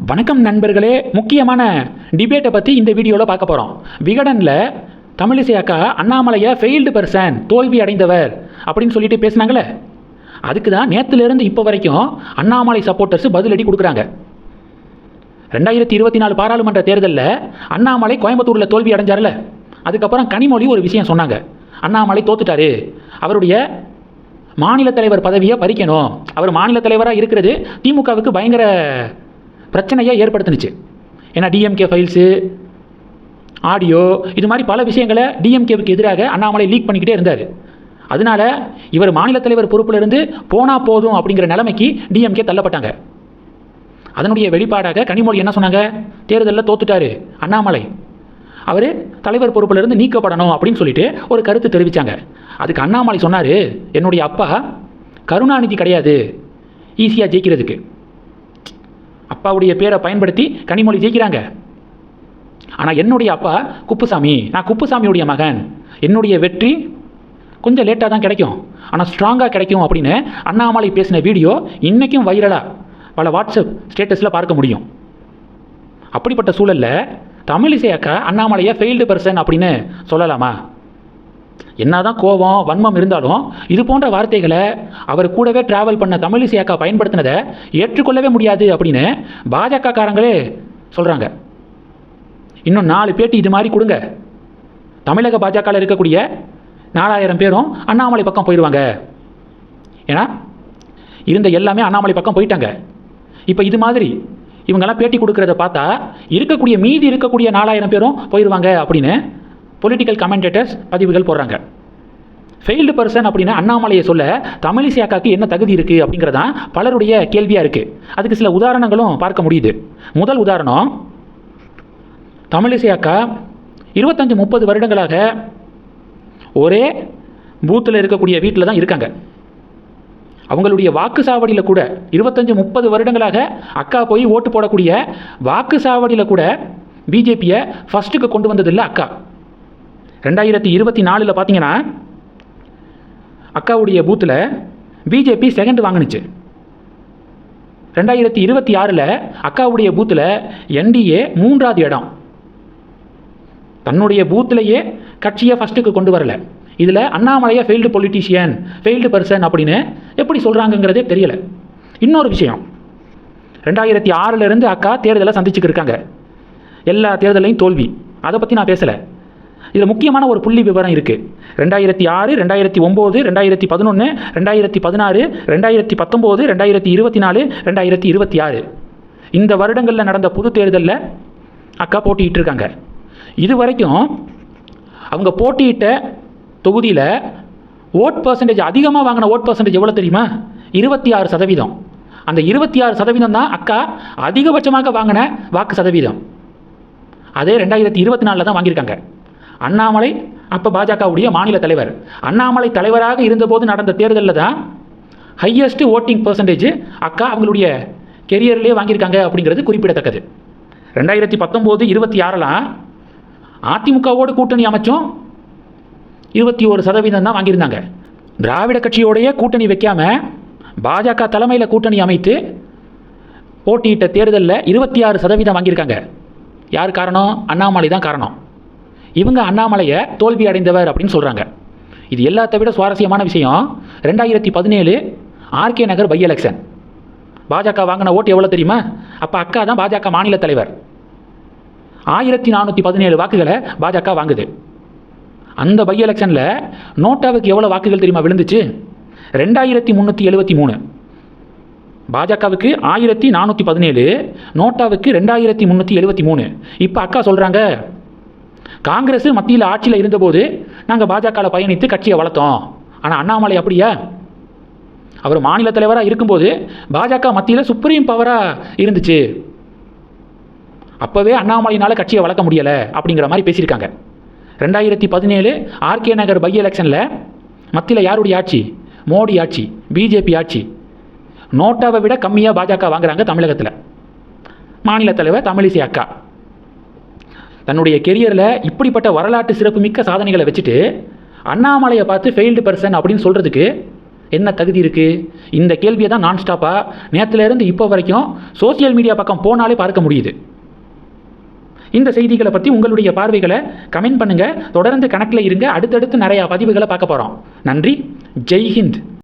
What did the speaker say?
வணக்கம் நண்பர்களே, முக்கியமான டிபேட்டை பற்றி இந்த வீடியோவில் பார்க்க போகிறோம். விகடனில் தமிழிசை அக்கா அண்ணாமலையை ஃபெயில்டு பர்சன், தோல்வி அடைந்தவர் அப்படின்னு சொல்லிட்டு பேசினாங்களே, அதுக்கு தான் நேற்றுலேருந்து இப்போ வரைக்கும் அண்ணாமலை சப்போர்ட்டர்ஸ் பதிலடி கொடுக்குறாங்க. 2024 பாராளுமன்ற தேர்தலில் அண்ணாமலை கோயம்புத்தூரில் தோல்வி அடைஞ்சார்ல, அதுக்கப்புறம் கனிமொழி ஒரு விஷயம் சொன்னாங்க. அண்ணாமலை தோத்துட்டாரு, அவருடைய மாநில தலைவர் பதவியை பறிக்கணும், அவர் மாநில தலைவராக இருக்கிறது திமுகவுக்கு பயங்கர பிரச்சனையை ஏற்படுத்துனுச்சு. ஏன்னா டிஎம்கே ஃபைல்ஸு, ஆடியோ, இது மாதிரி பல விஷயங்களை டிஎம்கேவுக்கு எதிராக அண்ணாமலை லீக் பண்ணிக்கிட்டே இருந்தார். அதனால இவர் மாநில தலைவர் பொறுப்பில் இருந்து போனால் போதும் அப்படிங்கிற நிலைமைக்கு டிஎம்கே தள்ளப்பட்டாங்க. அதனுடைய வெளிப்பாடாக கனிமொழி என்ன சொன்னாங்க, தேர்தலில் தோத்துட்டாரு அண்ணாமலை, அவர் தலைவர் பொறுப்பிலிருந்து நீக்கப்படணும் அப்படின்னு சொல்லிட்டு ஒரு கருத்து தெரிவித்தாங்க. அதுக்கு அண்ணாமலை சொன்னார், என்னுடைய அப்பா கருணாநிதி கிடையாது ஈஸியாக ஜெயிக்கிறதுக்கு. அப்பாவுடைய பேரை பயன்படுத்தி கனிமொழி ஜெயிக்கிறாங்க. ஆனால் என்னுடைய அப்பா குப்புசாமி, நான் குப்புசாமியுடைய மகன், என்னுடைய வெற்றி கொஞ்சம் லேட்டாக தான் கிடைக்கும், ஆனால் ஸ்ட்ராங்காக கிடைக்கும் அப்படின்னு அண்ணாமலை பேசின வீடியோ இன்றைக்கும் வைரலாக பல வாட்ஸ்அப் ஸ்டேட்டஸில் பார்க்க முடியும். அப்படிப்பட்ட சூழலில் தமிழிசை அக்கா அண்ணாமலையை ஃபெயில்டு பர்சன் அப்படின்னு சொல்லலாமா? என்னதான் கோபம் வன்மம் இருந்தாலும் இது போன்ற வார்த்தைகளை அவர் கூடவே டிராவல் பண்ண தமிழிசை அக்கா பயன்படுத்தினதை ஏற்றுக்கொள்ளவே முடியாது அப்படின்னு பாஜக காரங்களே சொல்கிறாங்க. இன்னும் 4 பேட்டி இது மாதிரி கொடுங்க, தமிழக பாஜகவில் இருக்கக்கூடிய 4000 பேரும் அண்ணாமலை பக்கம் போயிடுவாங்க. ஏன்னா இருந்த எல்லாமே அண்ணாமலை பக்கம் போயிட்டாங்க. இப்போ இது மாதிரி இவங்கெல்லாம் பேட்டி கொடுக்குறத பார்த்தா மீதி இருக்கக்கூடிய 4000 பேரும் போயிடுவாங்க அப்படின்னு பொலிட்டிக்கல் கமெண்டேட்டர்ஸ் பதிவுகள் போடுறாங்க. ஃபெயில்டு பர்சன் அப்படின்னா அண்ணாமலையை சொல்ல தமிழிசை அக்காவுக்கு என்ன தகுதி இருக்குது அப்படிங்கிறதான் பலருடைய கேள்வியாக இருக்குது. அதுக்கு சில உதாரணங்களும் பார்க்க முடியுது. முதல் உதாரணம், தமிழிசை அக்கா 25-30 வருடங்களாக ஒரே பூத்தில் இருக்கக்கூடிய வீட்டில் தான் இருக்காங்க. அவங்களுடைய வாக்கு சாவடியில் கூட 25-30 வருடங்களாக அக்கா போய் ஓட்டு போடக்கூடிய வாக்கு சாவடியில் கூட பிஜேபியை ஃபஸ்ட்டுக்கு கொண்டு வந்ததில்லை அக்கா. 2024 பார்த்தீங்கன்னா அக்காவுடைய பூத்தில் பிஜேபி செகண்ட் வாங்கினுச்சு. 2026 அக்காவுடைய பூத்தில் என்டிஏ 3வது இடம். தன்னுடைய பூத்திலேயே கட்சியை ஃபஸ்ட்டுக்கு கொண்டு வரல. இதில் அண்ணாமலையை ஃபெயில்டு பொலிட்டீஷியன், ஃபெயில்டு பர்சன் அப்படின்னு எப்படி சொல்கிறாங்கங்கிறதே தெரியல. இன்னொரு விஷயம், 2006 அக்கா தேர்தலை சந்திச்சுக்கிட்டு இருக்காங்க. எல்லா தேர்தலையும் தோல்வி, அதை பற்றி நான் பேசலை. இதில் முக்கியமான ஒரு புள்ளி விவரம் இருக்குது. 2006, 2009, 2011, 2016, 2019, 2024, 2026 இந்த வருடங்களில் நடந்த பொது தேர்தலில் அக்கா போட்டியிட்டு இருக்காங்க. இது வரைக்கும் அவங்க போட்டியிட்ட தொகுதியில் ஓட் பர்சன்டேஜ் அதிகமாக வாங்கின ஓட் பர்சன்டேஜ் எவ்வளோ தெரியுமா? 26%. அந்த 26% தான் அக்கா அதிகபட்சமாக வாங்கின வாக்கு சதவீதம். அதே 2024 தான் வாங்கியிருக்காங்க. அண்ணாமலை அப்போ பாஜகவுடைய மாநில தலைவர். அண்ணாமலை தலைவராக இருந்தபோது நடந்த தேர்தலில் தான் ஹையஸ்ட் ஓட்டிங் பர்சன்டேஜ் அக்கா அவங்களுடைய கெரியர்லேயே வாங்கியிருக்காங்க அப்படிங்கிறது குறிப்பிடத்தக்கது. 2019, 26 அதிமுகவோடு கூட்டணி அமைச்சும் 21% தான் வாங்கியிருந்தாங்க. திராவிட கட்சியோடைய கூட்டணி வைக்காமல் பாஜக தலைமையில் கூட்டணி அமைத்து போட்டியிட்ட தேர்தலில் 26% வாங்கியிருக்காங்க. யார் காரணம்? அண்ணாமலை தான் காரணம். இவங்க அண்ணாமலையை தோல்வி அடைந்தவர் அப்படின்னு சொல்கிறாங்க. இது எல்லாத்த விட சுவாரஸ்யமான விஷயம், 2017 ஆர்கே நகர் பை எலெக்ஷன் பாஜக வாங்கின ஓட்டு எவ்வளோ தெரியுமா? அப்போ அக்கா தான் பாஜக மாநில தலைவர். 1417 வாக்குகளை பாஜக வாங்குது. அந்த பை எலெக்ஷனில் நோட்டாவுக்கு எவ்வளோ வாக்குகள் தெரியுமா விழுந்துச்சு? 2373. பாஜகவுக்கு 1417, நோட்டாவுக்கு 2373. இப்போ அக்கா சொல்கிறாங்க, காங்கிரஸ் மத்தியில் ஆட்சியில் இருந்தபோது நாங்கள் பாஜகவில் பயணித்து கட்சியை வளர்த்தோம். ஆனால் அண்ணாமலை அப்படியா? அவர் மாநில தலைவராக இருக்கும்போது பாஜக மத்தியில் சுப்ரீம் பவராக இருந்துச்சு, அப்போவே அண்ணாமலையினால் கட்சியை வளர்க்க முடியலை அப்படிங்கிற மாதிரி பேசியிருக்காங்க. 2017 ஆர்கே நகர் பை எலெக்ஷனில் மத்தியில் யாருடைய ஆட்சி? மோடி ஆட்சி, பிஜேபி ஆட்சி. நோட்டாவை விட கம்மியாக பாஜக வாங்குறாங்க தமிழகத்தில். மாநில தலைவர் தமிழிசை அக்கா தன்னுடைய கெரியரில் இப்படிப்பட்ட வரலாற்று சிறப்புமிக்க சாதனைகளை வச்சுட்டு அண்ணாமலையை பார்த்து ஃபெயில்டு பர்சன் அப்படின்னு சொல்கிறதுக்கு என்ன தகுதி இருக்குது? இந்த கேள்வியை தான் நான் ஸ்டாப்பாக நேற்றுலேருந்து இப்போ வரைக்கும் சோசியல் மீடியா பக்கம் போனாலே பார்க்க முடியுது. இந்த செய்திகளை பற்றி உங்களுடைய பார்வைகளை கமெண்ட் பண்ணுங்கள். தொடர்ந்து கணக்கில் இருங்க. அடுத்தடுத்து நிறையா பதிவுகளை பார்க்க போகிறோம். நன்றி. ஜெய்ஹிந்த்.